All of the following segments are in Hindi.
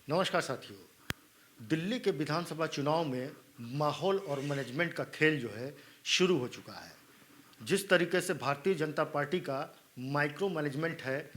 नमस्कार साथियों। दिल्ली के विधानसभा चुनाव में माहौल और मैनेजमेंट का खेल जो है शुरू हो चुका है। जिस तरीके से भारतीय जनता पार्टी का माइक्रो मैनेजमेंट है,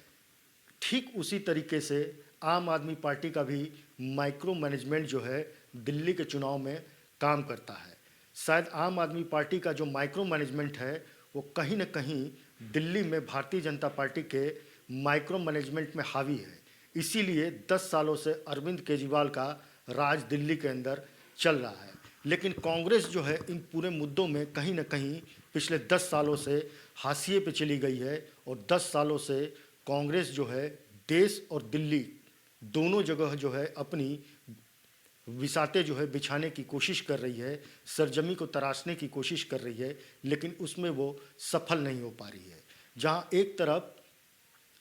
ठीक उसी तरीके से आम आदमी पार्टी का भी माइक्रो मैनेजमेंट जो है दिल्ली के चुनाव में काम करता है। शायद आम आदमी पार्टी का जो माइक्रो मैनेजमेंट है वो कहीं न कहीं दिल्ली में भारतीय जनता पार्टी के माइक्रो मैनेजमेंट में हावी है। इसीलिए 10 सालों से अरविंद केजरीवाल का राज दिल्ली के अंदर चल रहा है। लेकिन कांग्रेस जो है इन पूरे मुद्दों में कहीं न कहीं पिछले 10 सालों से हाशिए पे चली गई है और 10 सालों से कांग्रेस जो है देश और दिल्ली दोनों जगह जो है अपनी विसाते जो है बिछाने की कोशिश कर रही है, सरजमी को तराशने की कोशिश कर रही है, लेकिन उसमें वो सफल नहीं हो पा रही है। जहां एक तरफ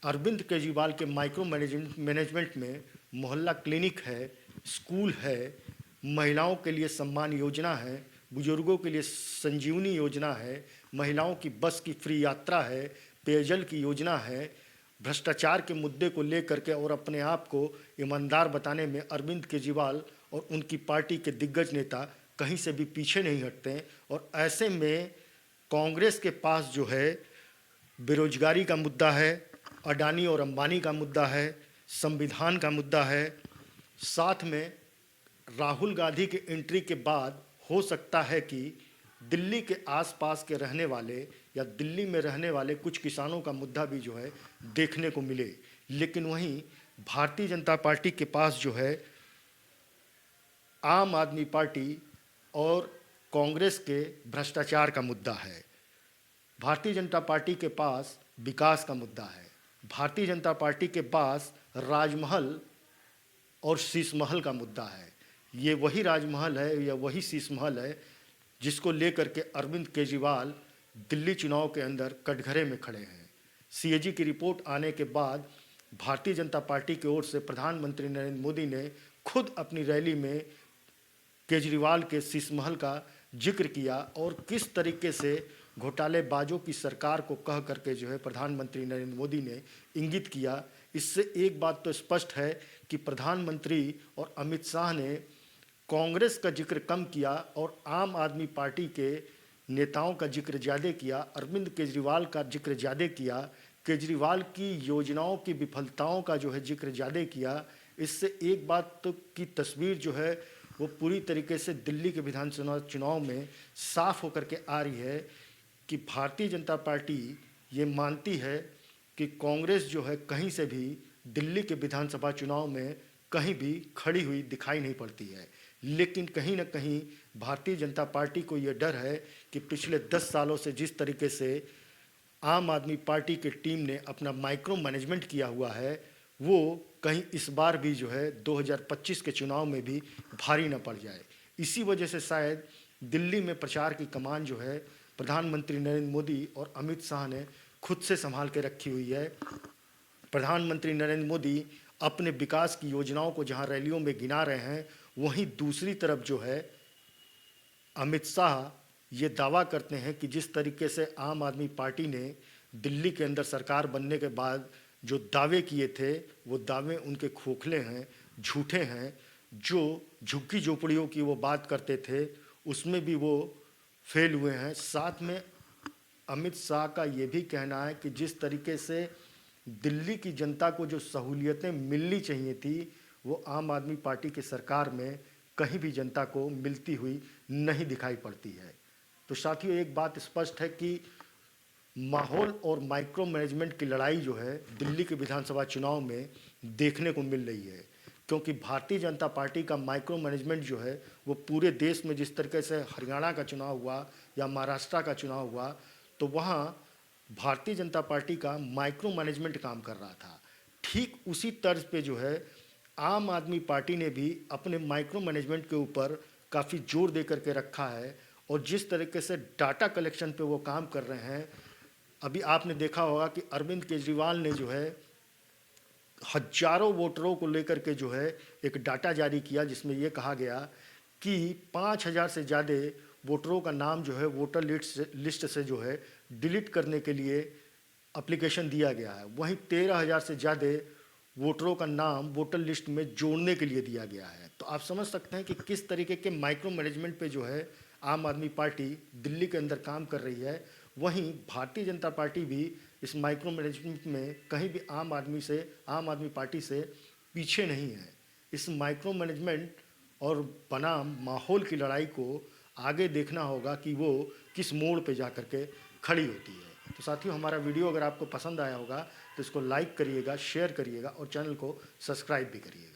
अरविंद केजरीवाल के माइक्रो मैनेजमेंट में मोहल्ला क्लिनिक है, स्कूल है, महिलाओं के लिए सम्मान योजना है, बुजुर्गों के लिए संजीवनी योजना है, महिलाओं की बस की फ्री यात्रा है, पेयजल की योजना है, भ्रष्टाचार के मुद्दे को लेकर के और अपने आप को ईमानदार बताने में अरविंद केजरीवाल और उनकी पार्टी के दिग्गज नेता कहीं से भी पीछे नहीं हटते हैं। और ऐसे में कांग्रेस के पास जो है बेरोजगारी का मुद्दा है, अडानी और अंबानी का मुद्दा है, संविधान का मुद्दा है, साथ में राहुल गांधी के एंट्री के बाद हो सकता है कि दिल्ली के आसपास के रहने वाले या दिल्ली में रहने वाले कुछ किसानों का मुद्दा भी जो है देखने को मिले। लेकिन वहीं भारतीय जनता पार्टी के पास जो है आम आदमी पार्टी और कांग्रेस के भ्रष्टाचार का मुद्दा है। भारतीय जनता पार्टी के पास विकास का मुद्दा है। भारतीय जनता पार्टी के पास राजमहल और शीश महल का मुद्दा है। ये वही राजमहल है या वही शीश महल है जिसको लेकर के अरविंद केजरीवाल दिल्ली चुनाव के अंदर कटघरे में खड़े हैं। सीएजी की रिपोर्ट आने के बाद भारतीय जनता पार्टी की ओर से प्रधानमंत्री नरेंद्र मोदी ने खुद अपनी रैली में केजरीवाल के शीश महल का जिक्र किया और किस तरीके से घोटालेबाजों की सरकार को कह करके जो है प्रधानमंत्री नरेंद्र मोदी ने इंगित किया। इससे एक बात तो स्पष्ट है कि प्रधानमंत्री और अमित शाह ने कांग्रेस का जिक्र कम किया और आम आदमी पार्टी के नेताओं का जिक्र ज़्यादा किया, अरविंद केजरीवाल का जिक्र ज़्यादा किया, केजरीवाल की योजनाओं की विफलताओं का जो है जिक्र ज़्यादा किया। इससे एक बात तो की तस्वीर जो है वो पूरी तरीके से दिल्ली के विधानसभा चुनाव में साफ होकर के आ रही है कि भारतीय जनता पार्टी ये मानती है कि कांग्रेस जो है कहीं से भी दिल्ली के विधानसभा चुनाव में कहीं भी खड़ी हुई दिखाई नहीं पड़ती है। लेकिन कहीं न कहीं भारतीय जनता पार्टी को ये डर है कि पिछले 10 सालों से जिस तरीके से आम आदमी पार्टी की टीम ने अपना माइक्रो मैनेजमेंट किया हुआ है, वो कहीं इस बार भी जो है 2025 के चुनाव में भी भारी न पड़ जाए। इसी वजह से शायद दिल्ली में प्रचार की कमान जो है प्रधानमंत्री नरेंद्र मोदी और अमित शाह ने खुद से संभाल के रखी हुई है। प्रधानमंत्री नरेंद्र मोदी अपने विकास की योजनाओं को जहां रैलियों में गिना रहे हैं, वहीं दूसरी तरफ जो है अमित शाह ये दावा करते हैं कि जिस तरीके से आम आदमी पार्टी ने दिल्ली के अंदर सरकार बनने के बाद जो दावे किए थे, वो दावे उनके खोखले हैं, झूठे हैं। जो झुग्गी झोपड़ियों की वो बात करते थे उसमें भी वो फेल हुए हैं। साथ में अमित शाह का ये भी कहना है कि जिस तरीके से दिल्ली की जनता को जो सहूलियतें मिलनी चाहिए थी, वो आम आदमी पार्टी की सरकार में कहीं भी जनता को मिलती हुई नहीं दिखाई पड़ती है। तो साथियों, एक बात स्पष्ट है कि माहौल और माइक्रो मैनेजमेंट की लड़ाई जो है दिल्ली के विधानसभा चुनाव में देखने को मिल रही है, क्योंकि भारतीय जनता पार्टी का माइक्रो मैनेजमेंट जो है वो पूरे देश में जिस तरीके से हरियाणा का चुनाव हुआ या महाराष्ट्र का चुनाव हुआ, तो वहाँ भारतीय जनता पार्टी का माइक्रो मैनेजमेंट काम कर रहा था। ठीक उसी तर्ज पे जो है आम आदमी पार्टी ने भी अपने माइक्रो मैनेजमेंट के ऊपर काफ़ी जोर दे करके रखा है और जिस तरीके से डाटा कलेक्शन पे वो काम कर रहे हैं। अभी आपने देखा होगा कि अरविंद केजरीवाल ने जो है हजारों वोटरों को लेकर के जो है एक डाटा जारी किया, जिसमें ये कहा गया कि 5000 से ज़्यादा वोटरों का नाम जो है वोटर लिस्ट से जो है डिलीट करने के लिए एप्लीकेशन दिया गया है। वहीं 13000 से ज़्यादा वोटरों का नाम वोटर लिस्ट में जोड़ने के लिए दिया गया है। तो आप समझ सकते हैं कि किस तरीके के माइक्रो मैनेजमेंट पे जो है आम आदमी पार्टी दिल्ली के अंदर काम कर रही है। वहीं भारतीय जनता पार्टी भी इस माइक्रो मैनेजमेंट में कहीं भी आम आदमी पार्टी से पीछे नहीं है। इस माइक्रो मैनेजमेंट और बनाम माहौल की लड़ाई को आगे देखना होगा कि वो किस मोड़ पे जा कर के खड़ी होती है। तो साथियों, हमारा वीडियो अगर आपको पसंद आया होगा तो इसको लाइक करिएगा, शेयर करिएगा और चैनल को सब्सक्राइब भी करिएगा।